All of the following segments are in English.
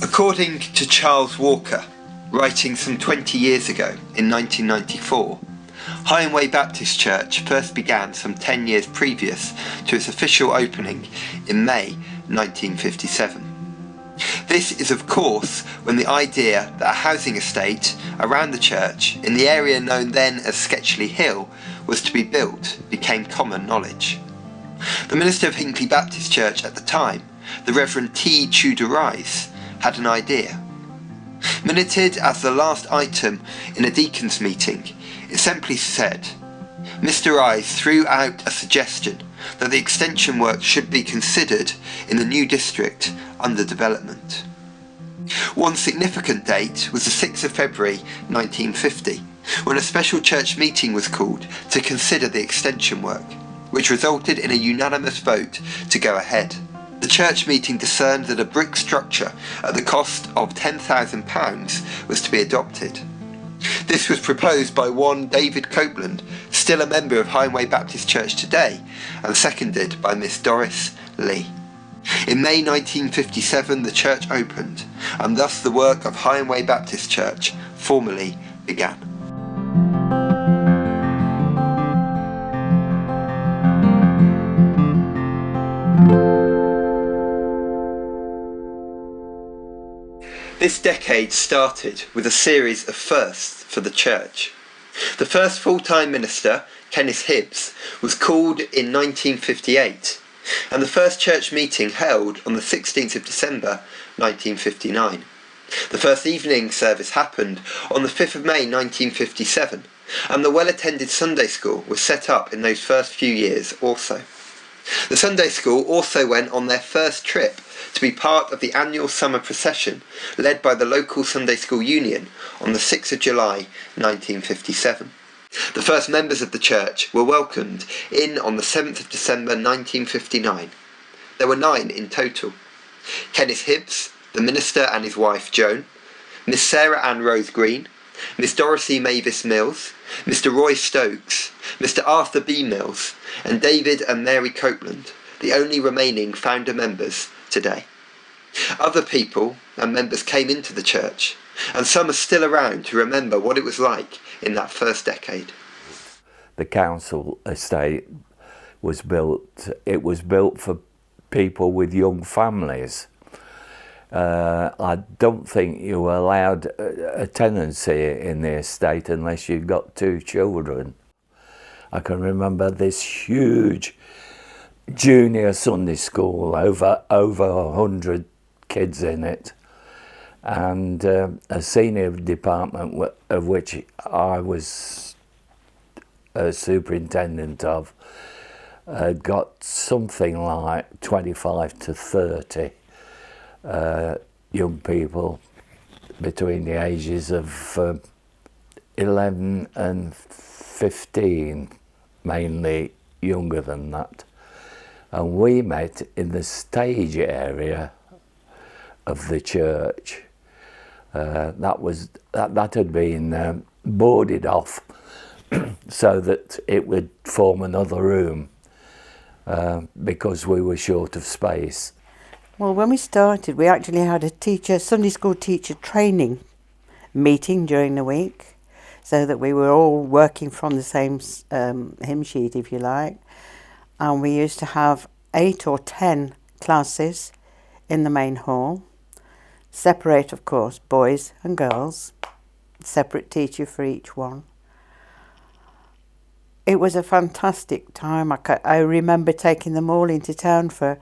According to Charles Walker, writing some 20 years ago in 1994, Higham Way Baptist Church first began some 10 years previous to its official opening in May 1957. This is of course when the idea that a housing estate around the church in the area known then as Sketchley Hill was to be built became common knowledge. The minister of Hinckley Baptist Church at the time, the Reverend T. Tudor Rice, had an idea. Minuted as the last item in a deacons' meeting, it simply said, Mr. Rice threw out a suggestion that the extension work should be considered in the new district under development. One significant date was the 6th of February 1950, when a special church meeting was called to consider the extension work, which resulted in a unanimous vote to go ahead. The church meeting discerned that a brick structure at the cost of £10,000 was to be adopted. This was proposed by one David Copeland, still a member of Higham Way Baptist Church today, and seconded by Miss Doris Lee. In May 1957 the church opened, and thus the work of Higham Way Baptist Church formally began. This decade started with a series of firsts for the church. The first full-time minister, Kenneth Hibbs, was called in 1958, and the first church meeting held on the 16th of December 1959. The first evening service happened on the 5th of May 1957, and the well-attended Sunday school was set up in those first few years also. The Sunday school also went on their first trip to be part of the annual summer procession led by the local Sunday School Union on the 6th of July 1957. The first members of the church were welcomed in on the 7th of December 1959. There were 9 in total. Kenneth Hibbs, the minister and his wife Joan, Miss Sarah Ann Rose Green, Miss Dorothy Mavis Mills, Mr. Roy Stokes, Mr. Arthur B. Mills, and David and Mary Copeland, the only remaining founder members today. Other people and members came into the church, and some are still around to remember what it was like in that first decade. The council estate was built, it was built for people with young families. I don't think you were allowed a tenancy in the estate unless you got 2 children. I can remember this huge junior Sunday school, over 100 kids in it, and a senior department of which I was a superintendent of, got something like 25 to 30 young people between the ages of 11 and 15, mainly younger than that. And we met in the stage area of the church. That had been boarded off so that it would form another room because we were short of space. Well, when we started, we actually had a Sunday school teacher training meeting during the week, so that we were all working from the same hymn sheet, if you like. And we used to have 8 or 10 classes in the main hall, separate, of course, boys and girls, separate teacher for each one. It was a fantastic time. I remember taking them all into town for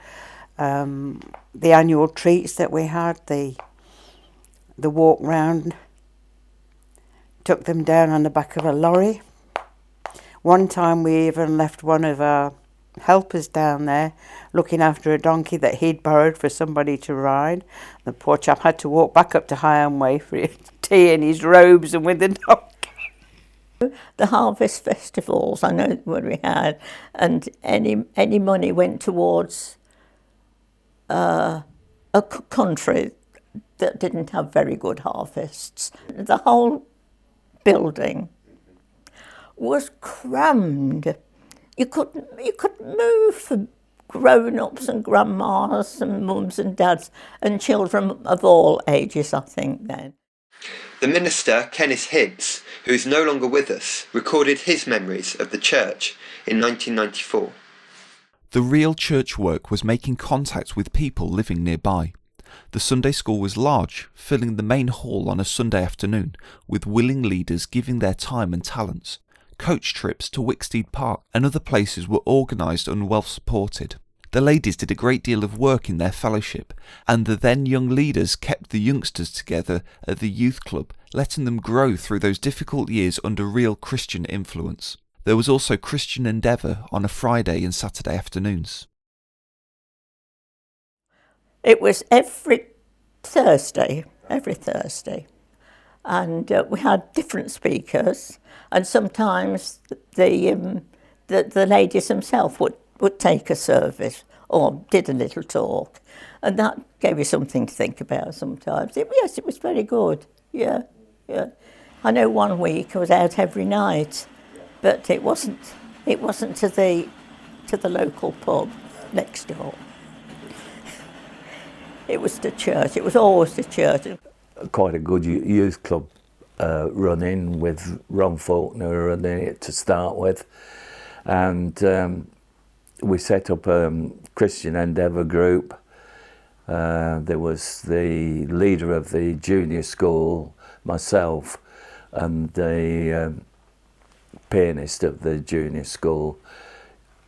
the annual treats that we had, the walk round, took them down on the back of a lorry. One time we even left one of our helpers down there looking after a donkey that he'd borrowed for somebody to ride. The poor chap had to walk back up to Higham Way for his tea in his robes and with the donkey. The harvest festivals, I know what we had, and any money went towards a country that didn't have very good harvests. The whole building was crammed. You couldn't move grown-ups and grandmas and mums and dads and children of all ages, I think, then. The minister, Kenneth Hibbs, who is no longer with us, recorded his memories of the church in 1994. The real church work was making contact with people living nearby. The Sunday school was large, filling the main hall on a Sunday afternoon, with willing leaders giving their time and talents. Coach trips to Wicksteed Park and other places were organised and well supported. The ladies did a great deal of work in their fellowship, and the then young leaders kept the youngsters together at the youth club, letting them grow through those difficult years under real Christian influence. There was also Christian Endeavour on a Friday and Saturday afternoons. It was every Thursday, and we had different speakers, and sometimes the ladies themselves would take a service or did a little talk, and that gave you something to think about sometimes. Yes, it was very good, yeah. I know one week I was out every night, but it wasn't to the local pub next door. It was to church, it was always to church. Quite a good youth club running with Ron Faulkner running it to start with, and we set up a Christian Endeavour group. There was the leader of the junior school, myself, and the pianist of the junior school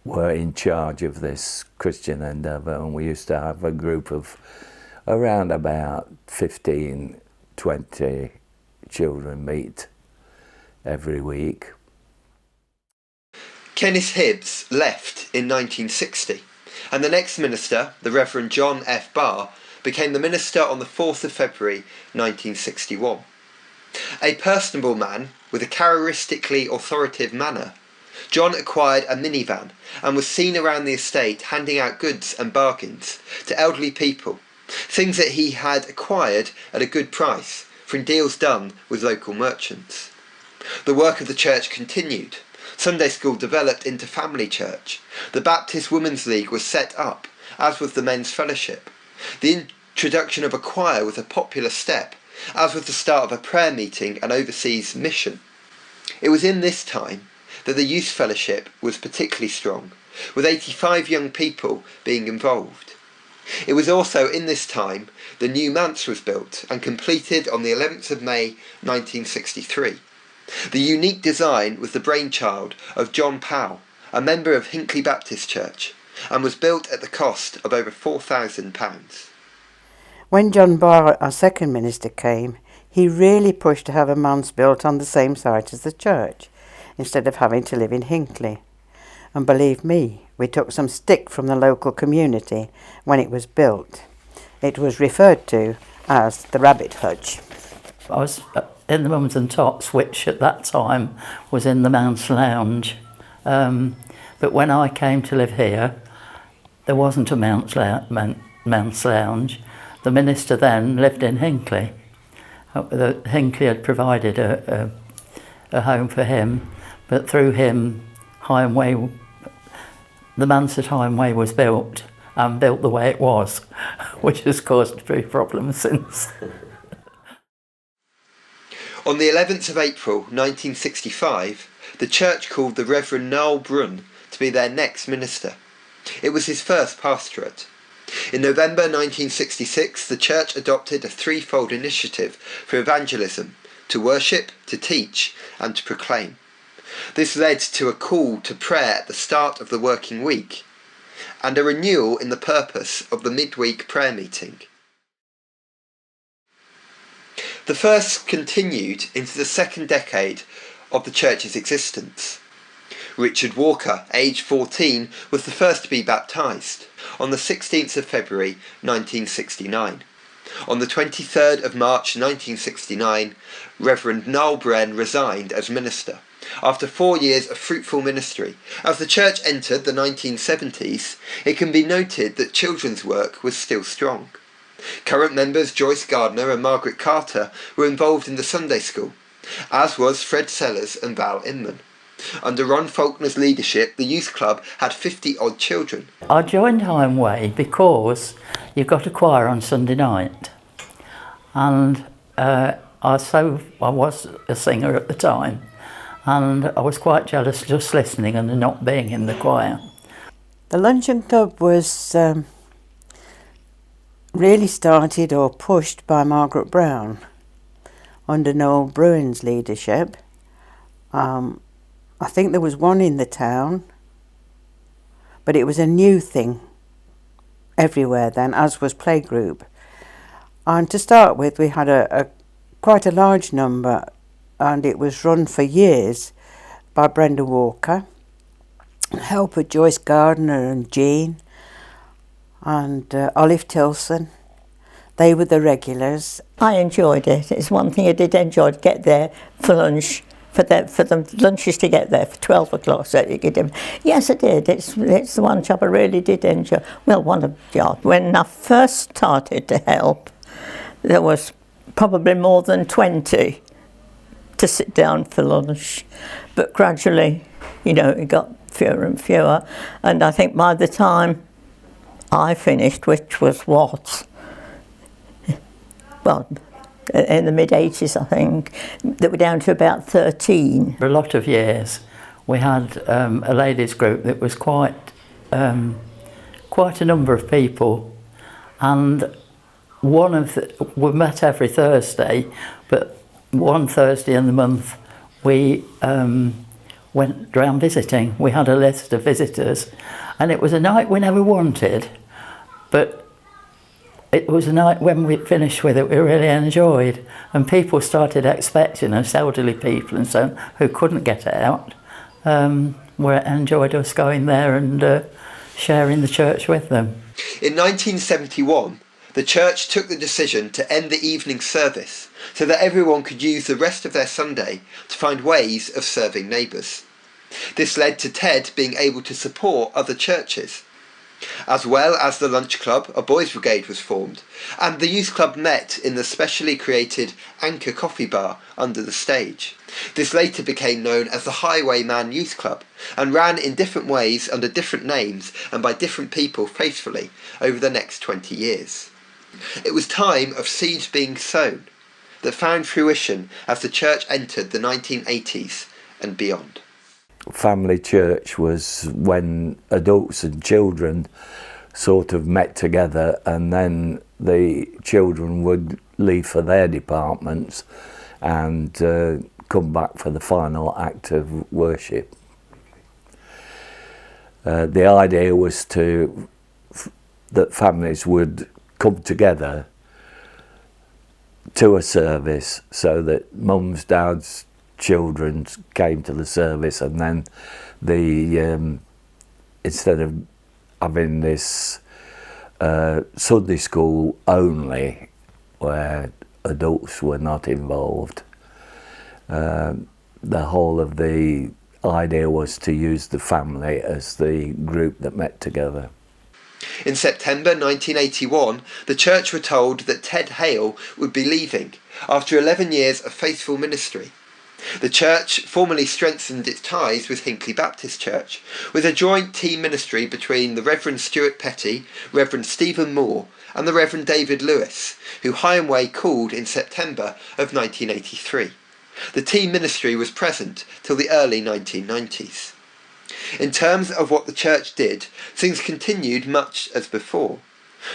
were in charge of this Christian Endeavour, and we used to have a group of around about 15, 20 children meet every week. Kenneth Hibbs left in 1960, and the next minister, the Reverend John F. Barr, became the minister on the 4th of February 1961. A personable man with a characteristically authoritative manner, John acquired a minivan and was seen around the estate handing out goods and bargains to elderly people, things that he had acquired at a good price from deals done with local merchants. The work of the church continued. Sunday school developed into family church. The Baptist Women's League was set up, as was the Men's Fellowship. The introduction of a choir was a popular step, as was the start of a prayer meeting and overseas mission. It was in this time that the Youth Fellowship was particularly strong, with 85 young people being involved. It was also in this time the new manse was built and completed on the 11th of May 1963. The unique design was the brainchild of John Powell, a member of Higham Baptist Church, and was built at the cost of over £4,000. When John Barr, our second minister, came, he really pushed to have a manse built on the same site as the church, instead of having to live in Hinckley. And believe me, we took some stick from the local community when it was built. It was referred to as the Rabbit Hutch. I was in the Mums and Tots, which at that time was in the Manse Lounge. But when I came to live here, there wasn't a Manse Lounge. The minister then lived in Hinckley. Hinckley had provided a home for him, but through him, Higham Way, the manse at Higham Way was built, and built the way it was, which has caused a few problems since. On the 11th of April 1965, the church called the Reverend Noel Brunn to be their next minister. It was his first pastorate. In November 1966, the church adopted a threefold initiative for evangelism: to worship, to teach, and to proclaim. This led to a call to prayer at the start of the working week, and a renewal in the purpose of the midweek prayer meeting. The first continued into the second decade of the church's existence. Richard Walker, aged 14, was the first to be baptised on the 16th of February 1969. On the 23rd of March 1969, Reverend Noel Brunn resigned as minister, after 4 years of fruitful ministry. As the church entered the 1970s, it can be noted that children's work was still strong. Current members Joyce Gardner and Margaret Carter were involved in the Sunday school, as was Fred Sellers and Val Inman. Under Ron Faulkner's leadership, the youth club had 50-odd children. I joined Higham Way because you've got a choir on Sunday night, and I was a singer at the time, and I was quite jealous just listening and not being in the choir. The luncheon club was really started or pushed by Margaret Brown under Noel Bruin's leadership. I think there was one in the town, but it was a new thing everywhere then, as was playgroup. And to start with, we had quite a large number, and it was run for years by Brenda Walker, help with Joyce Gardner and Jean and Olive Tilson. They were the regulars. I enjoyed it. It's one thing I did enjoy, to get there for lunch, for the lunches to get there for 12 o'clock. So you get them. Yes, I did. It's the one job I really did enjoy. Well, when I first started to help, there was probably more than 20 to sit down for lunch. But gradually, it got fewer and fewer. And I think by the time I finished, which was in the mid-80s, I think, that were down to about 13. For a lot of years, we had a ladies' group that was quite a number of people, and we met every Thursday, but one Thursday in the month we went round visiting. We had a list of visitors, and it was a night we never wanted, but it was a night when we finished with it we really enjoyed, and people started expecting us, elderly people and so on, who couldn't get out, enjoyed us going there and sharing the church with them. In 1971, the church took the decision to end the evening service so that everyone could use the rest of their Sunday to find ways of serving neighbours. This led to Ted being able to support other churches. As well as the lunch club, a boys' brigade was formed, and the youth club met in the specially created Anchor Coffee Bar under the stage. This later became known as the Highwayman Youth Club, and ran in different ways under different names and by different people faithfully over the next 20 years. It was time of seeds being sown that found fruition as the church entered the 1980s and beyond. Family church was when adults and children sort of met together, and then the children would leave for their departments and come back for the final act of worship. The idea was that families would come together to a service, so that mums, dads, children came to the service, and then instead of having this Sunday school only where adults were not involved, the whole of the idea was to use the family as the group that met together. In September 1981, the church were told that Ted Hale would be leaving after 11 years of faithful ministry. The church formally strengthened its ties with Hinckley Baptist Church, with a joint team ministry between the Reverend Stuart Petty, Reverend Stephen Moore and the Reverend David Lewis, who Higham Way called in September of 1983. The team ministry was present till the early 1990s. In terms of what the church did, things continued much as before.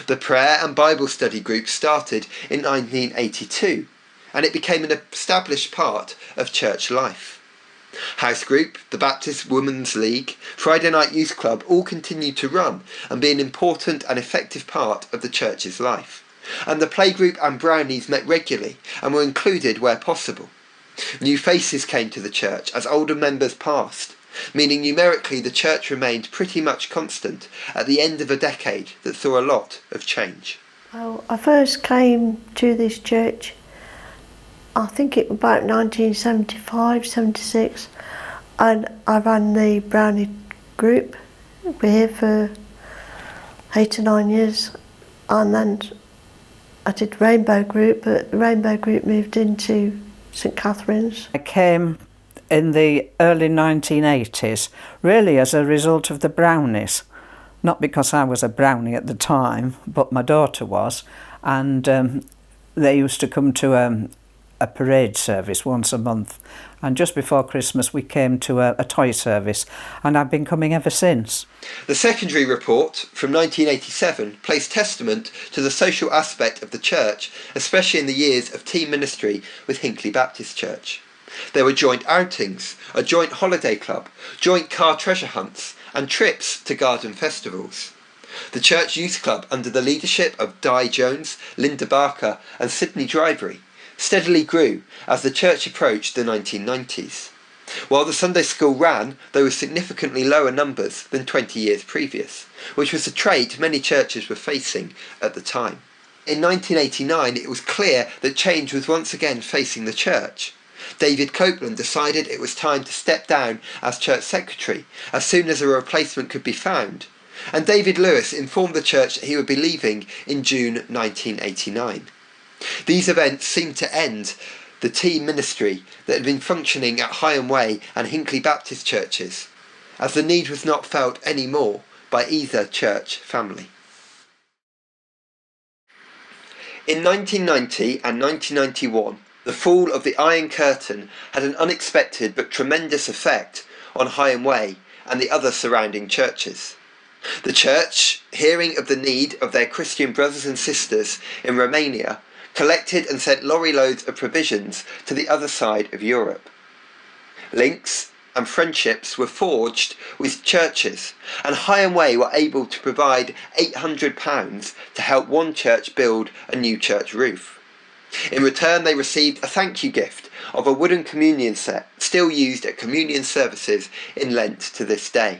The prayer and Bible study group started in 1982, and it became an established part of church life. House Group, the Baptist Women's League, Friday Night Youth Club all continued to run and be an important and effective part of the church's life. And the playgroup and brownies met regularly and were included where possible. New faces came to the church as older members passed, meaning numerically the church remained pretty much constant at the end of a decade that saw a lot of change. Well, I first came to this church, I think it was about 1975, 76, and I ran the brownie group. We're here for 8 or 9 years, and then I did Rainbow Group, but the Rainbow Group moved into St Catherine's. I came in the early 1980s, really as a result of the brownies. Not because I was a brownie at the time, but my daughter was, and they used to come to a parade service once a month, and just before Christmas we came to a toy service, and I've been coming ever since. The secondary report from 1987 placed testament to the social aspect of the church, especially in the years of team ministry with Higham Way Baptist Church. There were joint outings, a joint holiday club, joint car treasure hunts, and trips to garden festivals. The church youth club, under the leadership of Di Jones, Linda Barker and Sydney Drivery, steadily grew as the church approached the 1990s. While the Sunday school ran, there were significantly lower numbers than 20 years previous, which was a trait many churches were facing at the time. In 1989 it was clear that change was once again facing the church. David Copeland decided it was time to step down as church secretary as soon as a replacement could be found, and David Lewis informed the church that he would be leaving in June 1989. These events seemed to end the team ministry that had been functioning at Higham Way and Higham Way Baptist churches, as the need was not felt any more by either church family. In 1990 and 1991, the fall of the Iron Curtain had an unexpected but tremendous effect on Higham Way and the other surrounding churches. The church, hearing of the need of their Christian brothers and sisters in Romania, collected and sent lorry loads of provisions to the other side of Europe. Links and friendships were forged with churches, and Higham Way were able to provide £800 to help one church build a new church roof. In return, they received a thank you gift of a wooden communion set, still used at communion services in Lent to this day.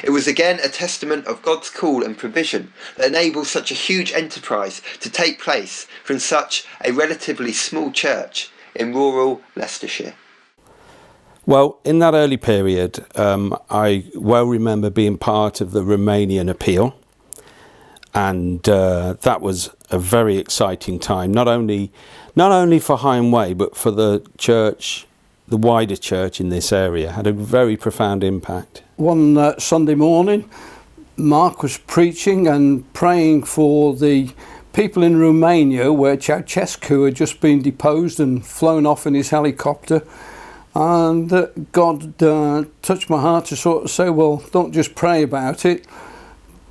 It was again a testament of God's call and provision that enabled such a huge enterprise to take place from such a relatively small church in rural Leicestershire. Well, in that early period, I well remember being part of the Romanian appeal, and that was a very exciting time, not only for Higham Way, but for the church, the wider church in this area. Had a very profound impact. One Sunday morning, Mark was preaching and praying for the people in Romania where Ceausescu had just been deposed and flown off in his helicopter. And God touched my heart to sort of say, well, don't just pray about it.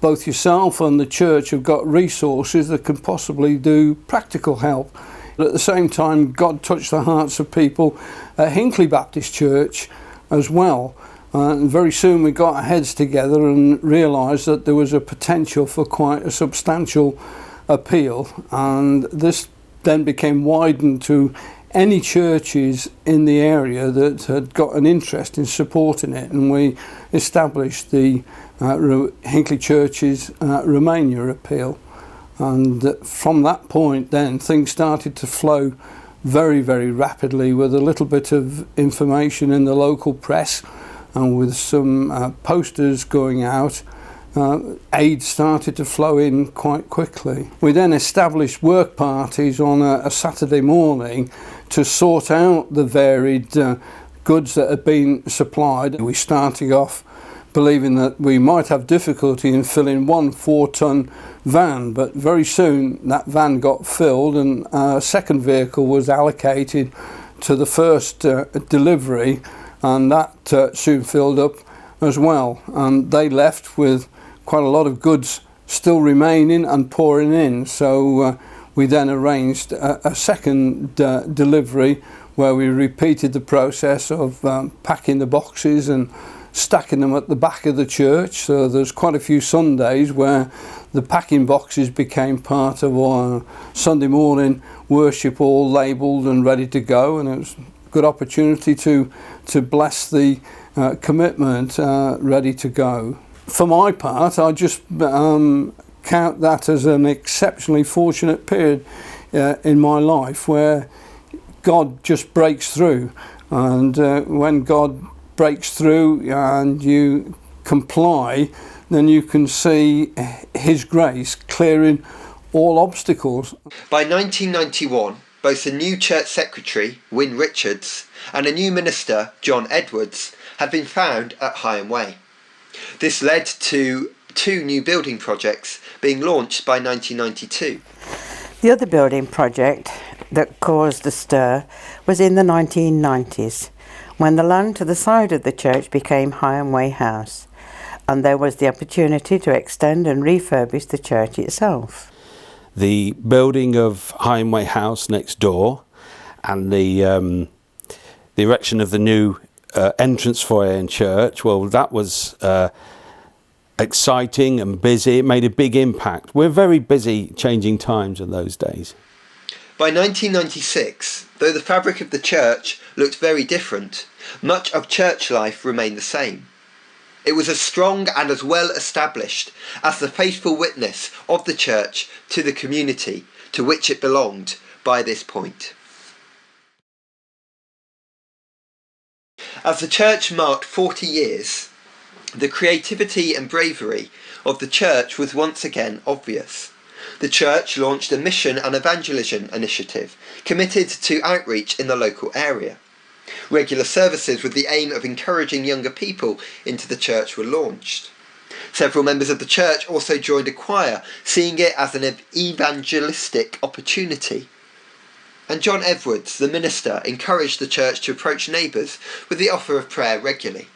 Both yourself and the church have got resources that can possibly do practical help. But at the same time, God touched the hearts of people at Higham Way Baptist Church as well. And very soon we got our heads together and realised that there was a potential for quite a substantial appeal. And this then became widened to any churches in the area that had got an interest in supporting it. And we established the Higham Way Church's Romania appeal. And from that point then things started to flow very, very rapidly, with a little bit of information in the local press and with some posters going out. Aid started to flow in quite quickly. We then established work parties on a Saturday morning to sort out the varied goods that had been supplied. We started off believing that we might have difficulty in filling one 4-ton van, but very soon that van got filled and a second vehicle was allocated to the first delivery, and that soon filled up as well. And they left with quite a lot of goods still remaining and pouring in, so we then arranged a second delivery where we repeated the process of packing the boxes and stacking them at the back of the church. So there's quite a few Sundays where the packing boxes became part of our Sunday morning worship, all labelled and ready to go, and it was a good opportunity to bless the commitment ready to go. For my part, I just count that as an exceptionally fortunate period in my life where God just breaks through, and when God breaks through and you comply, then you can see His grace clearing all obstacles. By 1991, both a new church secretary, Wyn Richards, and a new minister, John Edwards, had been found at Higham Way. This led to 2 new building projects being launched by 1992. The other building project that caused a stir was in the 1990s, when the land to the side of the church became Higham Way House, and there was the opportunity to extend and refurbish the church itself. The building of Higham Way House next door and the erection of the new entrance foyer in church, well, that was exciting and busy. It made a big impact. We're very busy changing times in those days. By 1996, though the fabric of the church looked very different, much of church life remained the same. It was as strong and as well established as the faithful witness of the church to the community to which it belonged by this point. As the church marked 40 years, the creativity and bravery of the church was once again obvious. The church launched a mission and evangelism initiative committed to outreach in the local area. Regular services with the aim of encouraging younger people into the church were launched. Several members of the church also joined a choir, seeing it as an evangelistic opportunity. And John Edwards, the minister, encouraged the church to approach neighbours with the offer of prayer regularly.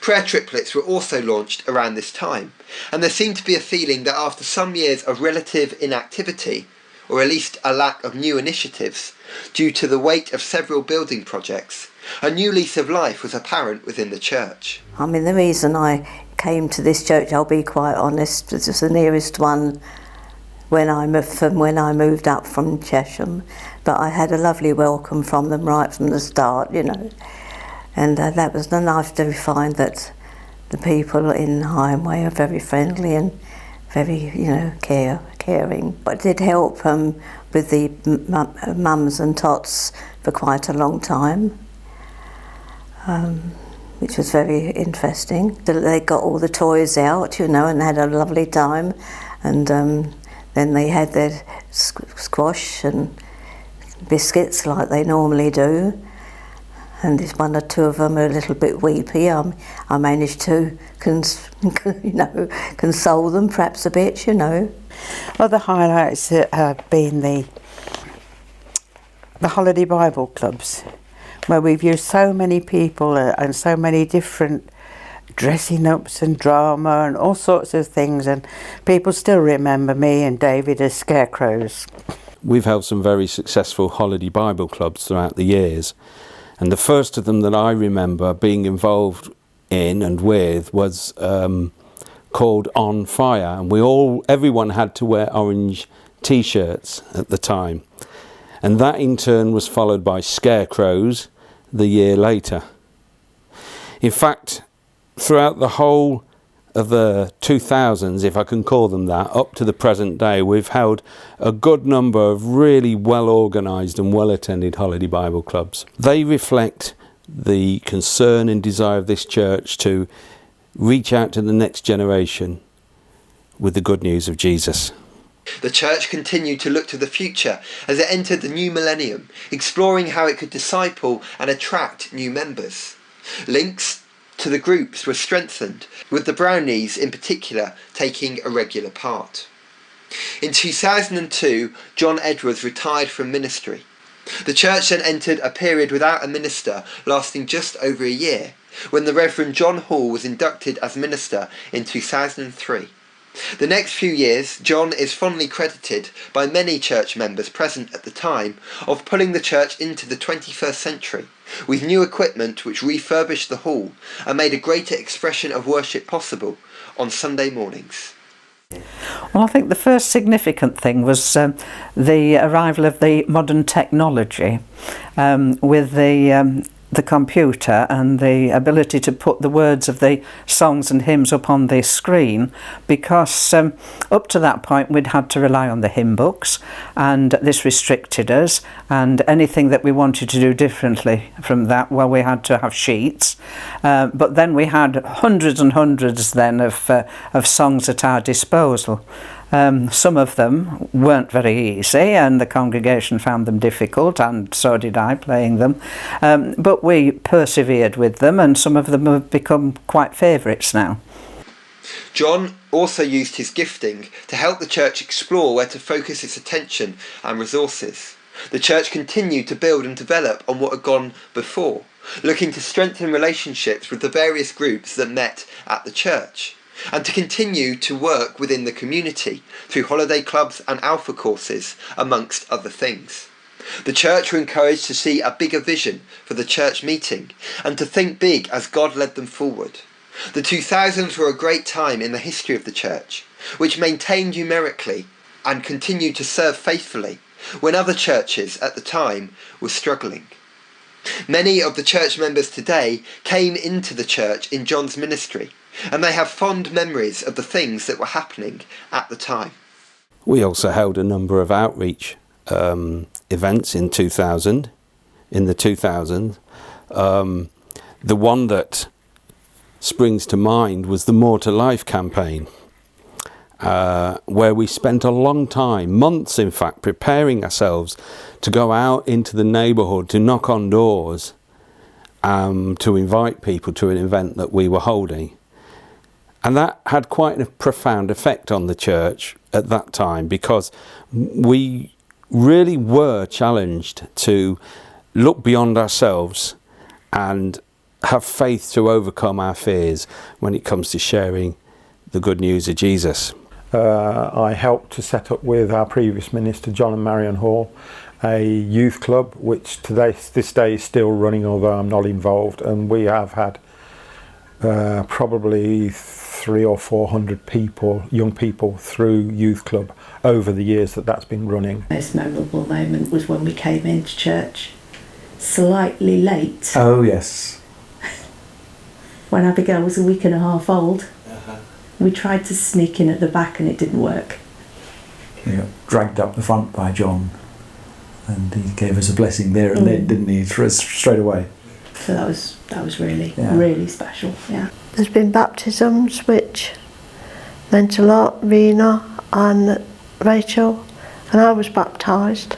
Prayer triplets were also launched around this time, and there seemed to be a feeling that after some years of relative inactivity, or at least a lack of new initiatives, due to the weight of several building projects, a new lease of life was apparent within the church. I mean, the reason I came to this church, I'll be quite honest, it was the nearest one when I moved up from Chesham, but I had a lovely welcome from them right from the start, you know. And that was nice to find that the people in Higham Way are very friendly and very, you know, caring. But it did help with the mums and tots for quite a long time, which was very interesting. They got all the toys out, you know, and had a lovely time. And then they had their squash and biscuits like they normally do. And there's one or two of them are a little bit weepy. I managed to, console them perhaps a bit, you know. Other highlights have been the holiday Bible clubs, where we've used so many people and so many different dressing ups and drama and all sorts of things, and people still remember me and David as scarecrows. We've held some very successful holiday Bible clubs throughout the years. And the first of them that I remember being involved in and with was called On Fire, and everyone had to wear orange t-shirts at the time. And that in turn was followed by Scarecrows the year later. In fact, throughout the whole of the 2000s, if I can call them that, up to the present day, we've held a good number of really well organised and well attended holiday Bible clubs. They reflect the concern and desire of this church to reach out to the next generation with the good news of Jesus. The church continued to look to the future as it entered the new millennium, exploring how it could disciple and attract new members. Links to the groups were strengthened, with the Brownies in particular taking a regular part. In 2002, John Edwards retired from ministry. The church then entered a period without a minister lasting just over a year, when the Reverend John Hall was inducted as minister in 2003. The next few years, John is fondly credited by many church members present at the time of pulling the church into the 21st century, with new equipment which refurbished the hall and made a greater expression of worship possible on Sunday mornings. Well, I think the first significant thing was the arrival of the modern technology with the computer and the ability to put the words of the songs and hymns up on the screen, because up to that point we'd had to rely on the hymn books, and this restricted us, and anything that we wanted to do differently from that, well, we had to have sheets, but then we had hundreds and hundreds then of songs at our disposal. Some of them weren't very easy, and the congregation found them difficult, and so did I, playing them. But we persevered with them, and some of them have become quite favourites now. John also used his gifting to help the church explore where to focus its attention and resources. The church continued to build and develop on what had gone before, looking to strengthen relationships with the various groups that met at the church, and to continue to work within the community through holiday clubs and alpha courses, amongst other things. The church were encouraged to see a bigger vision for the church meeting and to think big as God led them forward. The 2000s were a great time in the history of the church, which maintained numerically and continued to serve faithfully when other churches at the time were struggling. Many of the church members today came into the church in John's ministry, and they have fond memories of the things that were happening at the time. We also held a number of outreach events in 2000, in the 2000s. The one that springs to mind was the More to Life campaign, where we spent a long time, months in fact, preparing ourselves to go out into the neighbourhood, to knock on doors, to invite people to an event that we were holding. And that had quite a profound effect on the church at that time, because we really were challenged to look beyond ourselves and have faith to overcome our fears when it comes to sharing the good news of Jesus. I helped to set up with our previous minister, John and Marion Hall, a youth club which this day is still running, although I'm not involved, and we have had probably 300 or 400 people, young people, through youth club over the years that's been running. The most memorable moment was when we came into church slightly late. Oh yes. When Abigail was a week and a half old. We tried to sneak in at the back and it didn't work. We got dragged up the front by John, and he gave us a blessing there and then, didn't he, straight away. So that was really, really special, yeah. There's been baptisms which meant a lot. Rena and Rachel, and I was baptised.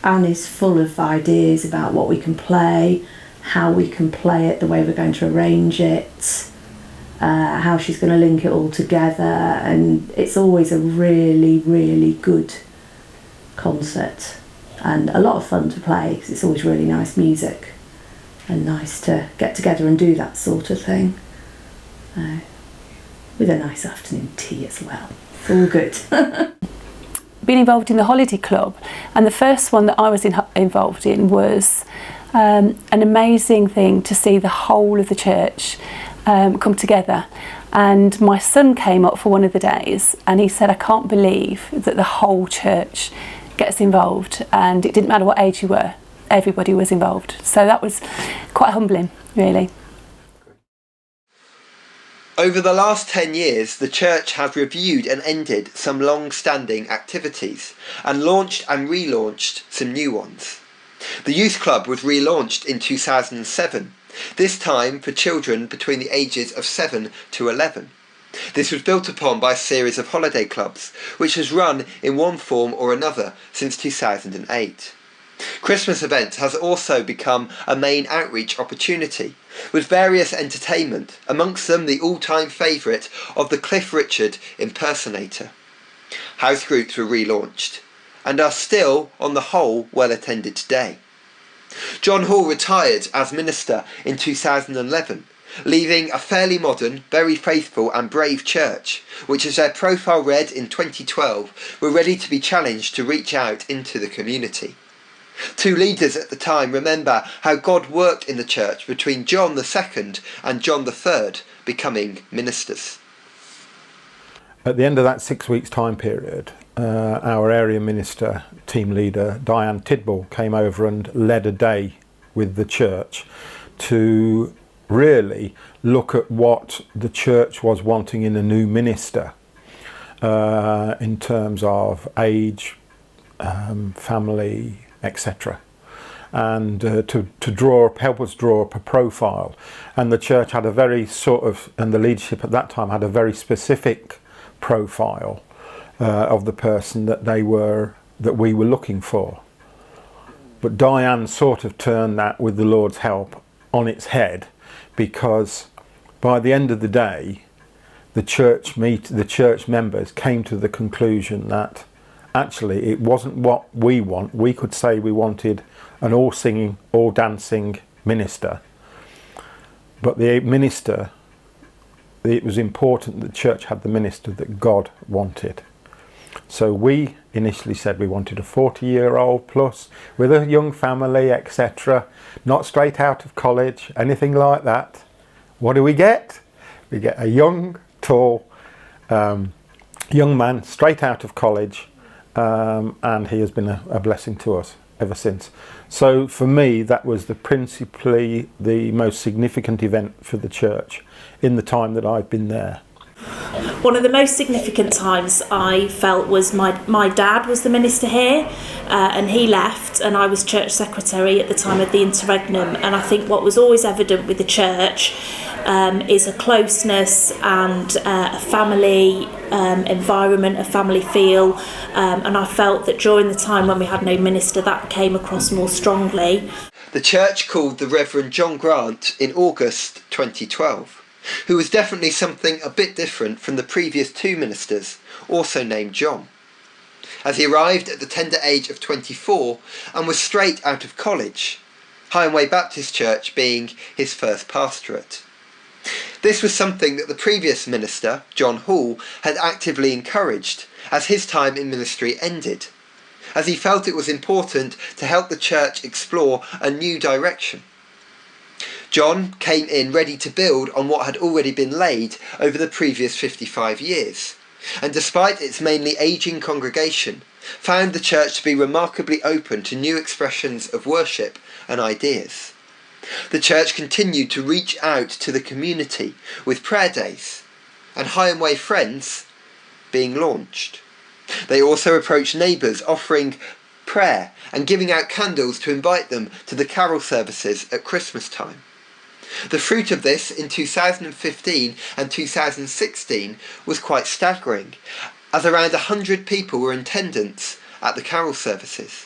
Anne is full of ideas about what we can play, how we can play it, the way we're going to arrange it, how she's going to link it all together, and it's always a really, really good concert and a lot of fun to play because it's always really nice music and nice to get together and do that sort of thing with a nice afternoon tea as well. It's all good. Been involved in the holiday club, and the first one that I was involved in was an amazing thing to see the whole of the church come together. And my son came up for one of the days and he said, I can't believe that the whole church gets involved, and it didn't matter what age you were, everybody was involved. So that was quite humbling, really. Over the last 10 years, the church has reviewed and ended some long-standing activities and launched and relaunched some new ones. The youth club was relaunched in 2007, this time for children between the ages of 7 to 11. This was built upon by a series of holiday clubs, which has run in one form or another since 2008. Christmas events has also become a main outreach opportunity, with various entertainment, amongst them the all-time favourite of the Cliff Richard impersonator. House groups were relaunched, and are still, on the whole, well attended today. John Hall retired as minister in 2011, leaving a fairly modern, very faithful and brave church, which, as their profile read in 2012, were ready to be challenged to reach out into the community. Two leaders at the time remember how God worked in the church between John II and John III becoming ministers. At the end of that 6 weeks time period, our area minister, team leader Diane Tidball, came over and led a day with the church to really look at what the church was wanting in a new minister in terms of age, family, etc. And to help us draw up a profile. And the church had a very and the leadership at that time had a very specific profile of the person that we were looking for. But Diane sort of turned that, with the Lord's help, on its head, because by the end of the day, the church members came to the conclusion that actually it wasn't what we want. We could say we wanted an all singing, all dancing minister, but the minister, it was important that the church had the minister that God wanted. So we initially said we wanted a 40-year-old plus with a young family, etc., not straight out of college, anything like that. What do we get? We get a young, tall, young man straight out of college, and he has been a blessing to us ever since. So for me, that was principally the most significant event for the church in the time that I've been there. One of the most significant times I felt was my dad was the minister here, and he left, and I was church secretary at the time of the interregnum. And I think what was always evident with the church is a closeness and a family environment, a family feel, and I felt that during the time when we had no minister, that came across more strongly. The church called the Reverend John Grant in August 2012. Who was definitely something a bit different from the previous two ministers, also named John, as he arrived at the tender age of 24 and was straight out of college, Higham Way Baptist Church being his first pastorate. This was something that the previous minister, John Hall, had actively encouraged as his time in ministry ended, as he felt it was important to help the church explore a new direction. John came in ready to build on what had already been laid over the previous 55 years, and despite its mainly ageing congregation, found the church to be remarkably open to new expressions of worship and ideas. The church continued to reach out to the community with prayer days, and Higham Way Friends being launched. They also approached neighbours offering prayer and giving out candles to invite them to the carol services at Christmas time. The fruit of this in 2015 and 2016 was quite staggering, as around 100 people were in attendance at the carol services.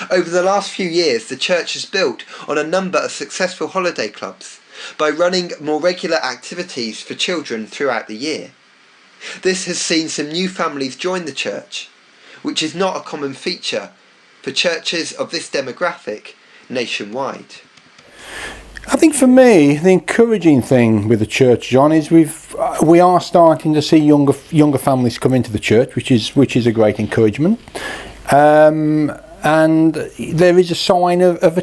Over the last few years, the church has built on a number of successful holiday clubs by running more regular activities for children throughout the year. This has seen some new families join the church, which is not a common feature for churches of this demographic nationwide. I think for me, the encouraging thing with the church, John, is we are starting to see younger families come into the church, which is a great encouragement, and there is a sign of the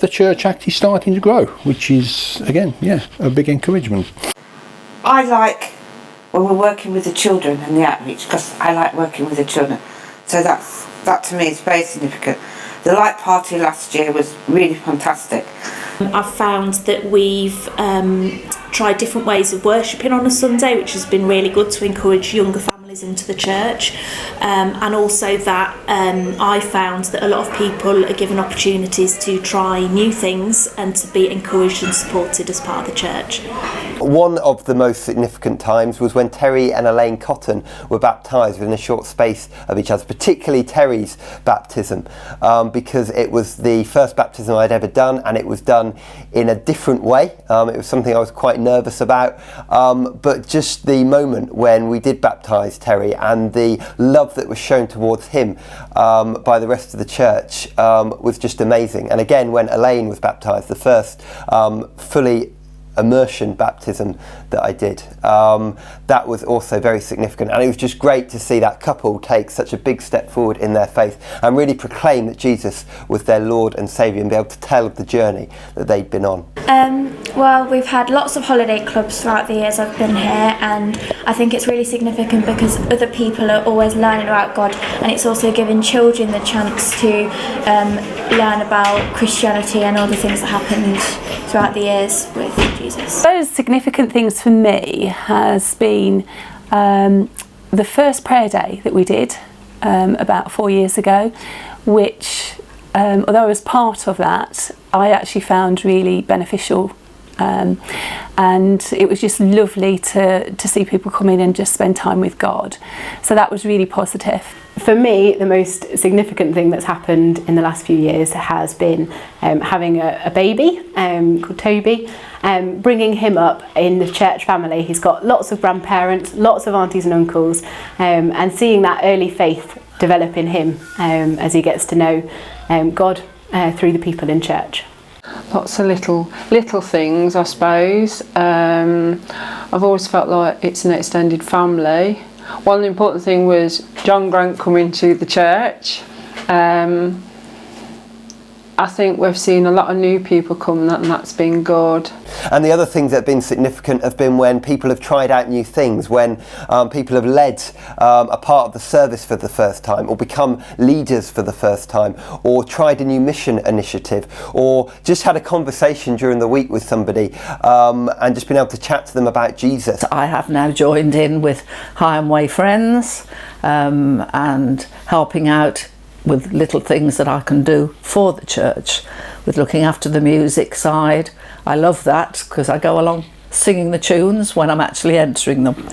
church actually starting to grow, which is again, a big encouragement. I like when we're working with the children and the outreach, because I like working with the children, so that to me is very significant. The light party last year was really fantastic. I've found that we've tried different ways of worshipping on a Sunday, which has been really good to encourage younger families into the church, and also that I found that a lot of people are given opportunities to try new things and to be encouraged and supported as part of the church. One of the most significant times was when Terry and Elaine Cotton were baptised within a short space of each other, particularly Terry's baptism, because it was the first baptism I'd ever done, and it was done in a different way. It was something I was quite nervous about, but just the moment when we did baptise Terry and the love that was shown towards him by the rest of the church was just amazing. And again, when Elaine was baptised, the first fully immersion baptism that I did, that was also very significant, and it was just great to see that couple take such a big step forward in their faith and really proclaim that Jesus was their Lord and Saviour, and be able to tell of the journey that they'd been on. Well, we've had lots of holiday clubs throughout the years I've been here, and I think it's really significant because other people are always learning about God, and it's also giving children the chance to learn about Christianity and all the things that happened throughout the years with Jesus. Those significant things for me has been the first prayer day that we did about 4 years ago, which although I was part of that, I actually found really beneficial and it was just lovely to see people come in and just spend time with God. So that was really positive. For me, the most significant thing that's happened in the last few years has been having a baby called Toby, bringing him up in the church family. He's got lots of grandparents, lots of aunties and uncles, and seeing that early faith develop in him as he gets to know God through the people in church. Lots of little things, I suppose. I've always felt like it's an extended family. One important thing was John Grant coming to the church. I think we've seen a lot of new people come, and that's been good. And the other things that have been significant have been when people have tried out new things, when people have led a part of the service for the first time, or become leaders for the first time, or tried a new mission initiative, or just had a conversation during the week with somebody and just been able to chat to them about Jesus. I have now joined in with Higham Way Friends and helping out with little things that I can do for the church, with looking after the music side. I love that because I go along singing the tunes when I'm actually entering them.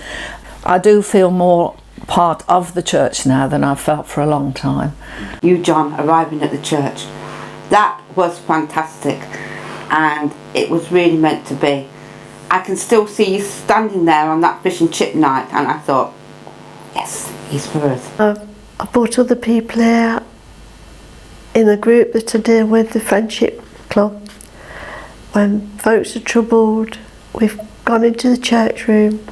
I do feel more part of the church now than I've felt for a long time. You, John, arriving at the church, that was fantastic, and it was really meant to be. I can still see you standing there on that fish and chip night, and I thought, yes, he's for us. I brought other people here in a group that I deal with, the Friendship Club. When folks are troubled, we've gone into the church room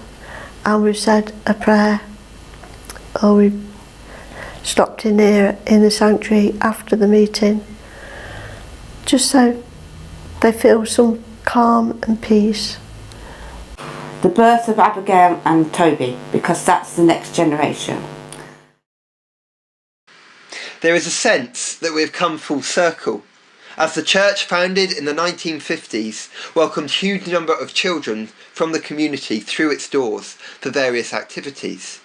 and we've said a prayer, or we've stopped in here in the sanctuary after the meeting, just so they feel some calm and peace. The birth of Abigail and Toby, because that's the next generation. There is a sense that we have come full circle, as the church, founded in the 1950s, welcomed a huge number of children from the community through its doors for various activities.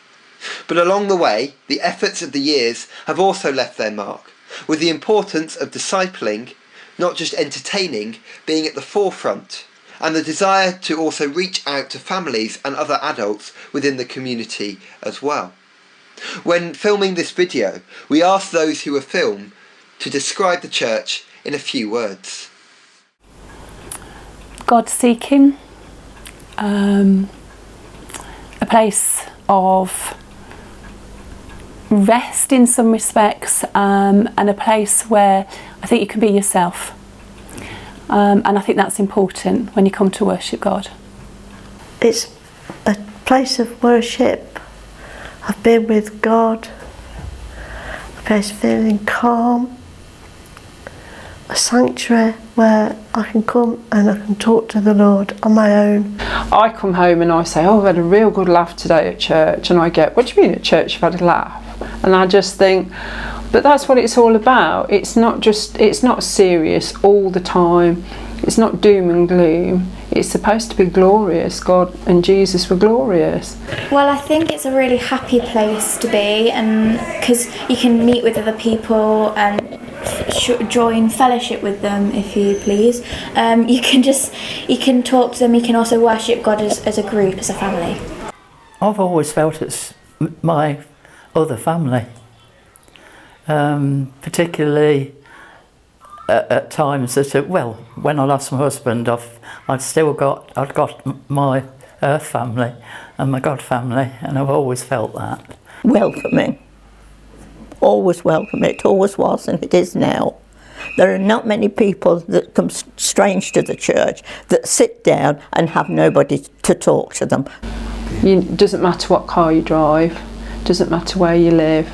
But along the way, the efforts of the years have also left their mark, with the importance of discipling, not just entertaining, being at the forefront, and the desire to also reach out to families and other adults within the community as well. When filming this video, we asked those who were filmed to describe the church in a few words. God-seeking, a place of rest in some respects, and a place where I think you can be yourself. And I think that's important when you come to worship God. It's a place of worship. I've been with God, a place of feeling calm, a sanctuary where I can come and I can talk to the Lord on my own. I come home and I say, oh, I've had a real good laugh today at church, and I get, what do you mean at church you've had a laugh? And I just think, but that's what it's all about. It's not serious all the time. It's not doom and gloom. It's supposed to be glorious. God and Jesus were glorious. Well, I think it's a really happy place to be, and because you can meet with other people and join fellowship with them, if you please. You can talk to them. You can also worship God as a group, as a family. I've always felt it's my other family, particularly at times that, well, when I lost my husband, I'd got my earth family and my God family, and I've always felt that. Welcoming. Always welcome. It always was, and it is now. There are not many people that come strange to the church that sit down and have nobody to talk to them. It doesn't matter what car you drive, doesn't matter where you live,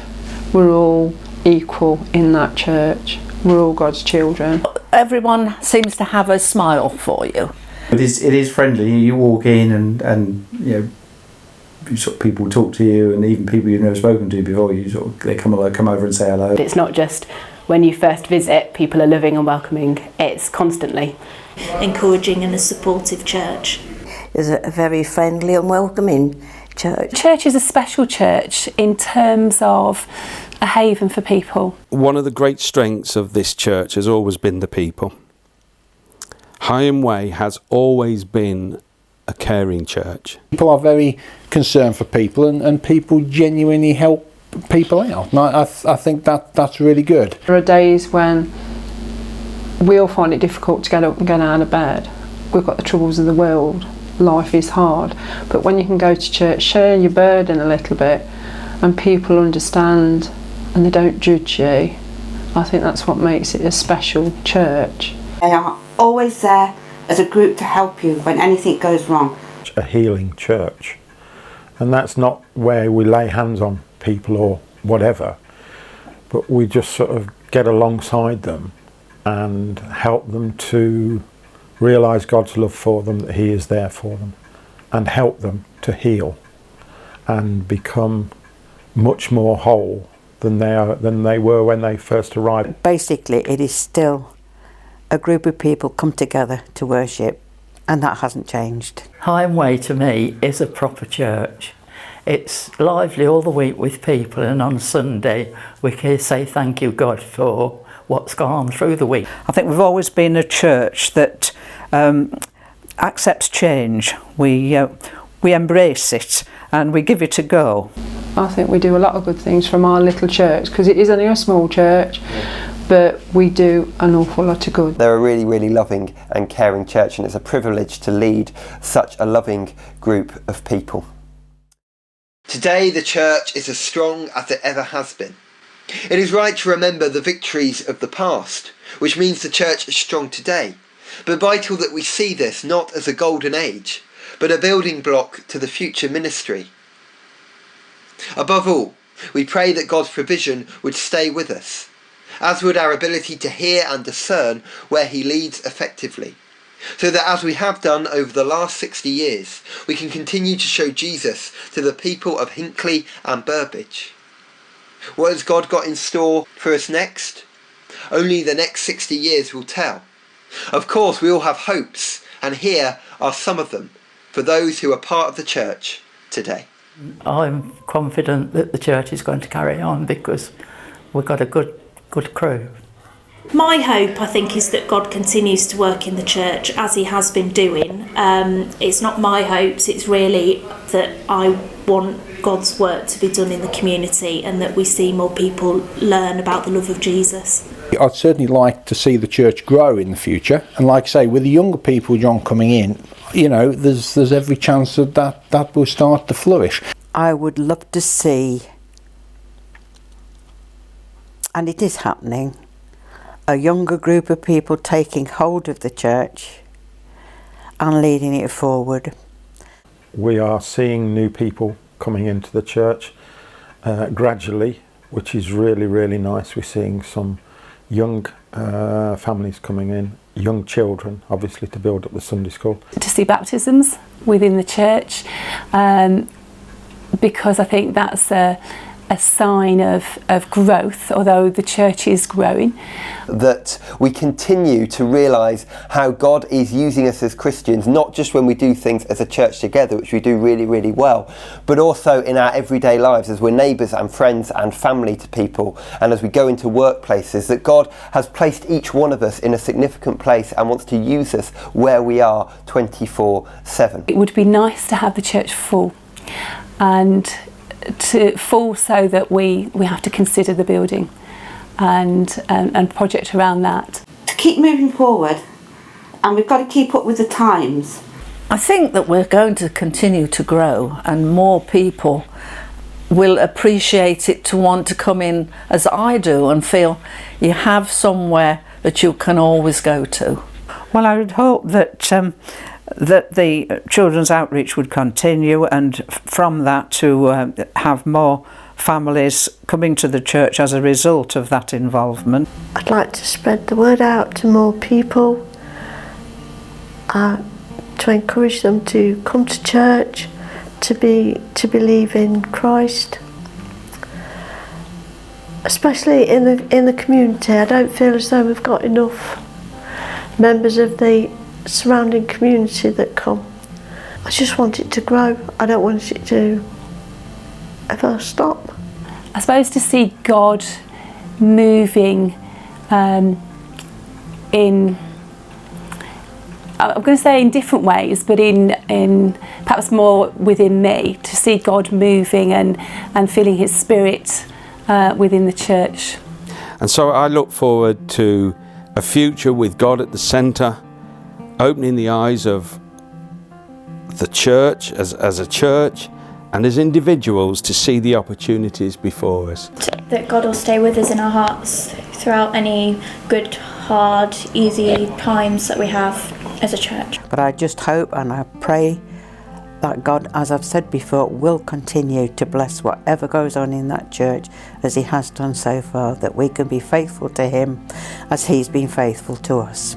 we're all equal in that church. We're all God's children. Everyone seems to have a smile for you. It is friendly. You walk in and you know, sort of people talk to you, and even people you've never spoken to before, they come over and say hello. It's not just when you first visit, people are loving and welcoming. It's constantly encouraging and a supportive church. It's a very friendly and welcoming church. Church is a special church in terms of a haven for people. One of the great strengths of this church has always been the people. Higham Way has always been a caring church. People are very concerned for people, and people genuinely help people out. And I think that's really good. There are days when we all find it difficult to get up and get out of bed. We've got the troubles of the world. Life is hard. But when you can go to church, share your burden a little bit, and people understand and they don't judge you, I think that's what makes it a special church. They are always there as a group to help you when anything goes wrong. A healing church, and that's not where we lay hands on people or whatever, but we just sort of get alongside them and help them to realise God's love for them, that He is there for them, and help them to heal and become much more whole than they were when they first arrived. Basically, it is still a group of people come together to worship, and that hasn't changed. Higham Way to me is a proper church. It's lively all the week with people, and on Sunday we can say thank you God for what's gone on through the week. I think we've always been a church that accepts change. We embrace it and we give it a go. I think we do a lot of good things from our little church, because it is only a small church, but we do an awful lot of good. They're a really, really loving and caring church, and it's a privilege to lead such a loving group of people. Today the church is as strong as it ever has been. It is right to remember the victories of the past, which means the church is strong today, but vital that we see this not as a golden age, but a building block to the future ministry. Above all, we pray that God's provision would stay with us, as would our ability to hear and discern where He leads effectively, so that as we have done over the last 60 years, we can continue to show Jesus to the people of Hinckley and Burbage. What has God got in store for us next? Only the next 60 years will tell. Of course, we all have hopes, and here are some of them for those who are part of the church today. I'm confident that the church is going to carry on because we've got a good crew. My hope, I think, is that God continues to work in the church as He has been doing. It's not my hopes, it's really that I want God's work to be done in the community and that we see more people learn about the love of Jesus. I'd certainly like to see the church grow in the future, and like I say, with the younger people, John, coming in, you know, there's every chance that will start to flourish. I would love to see, and it is happening, a younger group of people taking hold of the church and leading it forward. We are seeing new people coming into the church gradually, which is really, really nice. We're seeing some young families coming in, young children, obviously, to build up the Sunday school. To see baptisms within the church, because I think that's a sign of growth, although the church is growing. That we continue to realise how God is using us as Christians, not just when we do things as a church together, which we do really, really well, but also in our everyday lives as we're neighbours and friends and family to people, and as we go into workplaces, that God has placed each one of us in a significant place and wants to use us where we are 24/7. It would be nice to have the church full, and to full so that we have to consider the building and project around that. To keep moving forward, and we've got to keep up with the times. I think that we're going to continue to grow, and more people will appreciate it to want to come in as I do and feel you have somewhere that you can always go to. Well, I would hope that that the children's outreach would continue, and from that to have more families coming to the church as a result of that involvement. I'd like to spread the word out to more people, to encourage them to come to church, to believe in Christ, especially in the community. I don't feel as though we've got enough members of the surrounding community that come. I just want it to grow. I don't want it to ever stop. I suppose to see God moving in I'm going to say in different ways, but in perhaps more within me, to see God moving and feeling his spirit within the church. And so I look forward to a future with God at the centre, opening the eyes of the church as a church and as individuals to see the opportunities before us. That God will stay with us in our hearts throughout any good, hard, easy times that we have as a church. But I just hope and I pray that God, as I've said before, will continue to bless whatever goes on in that church as he has done so far, that we can be faithful to him as he's been faithful to us.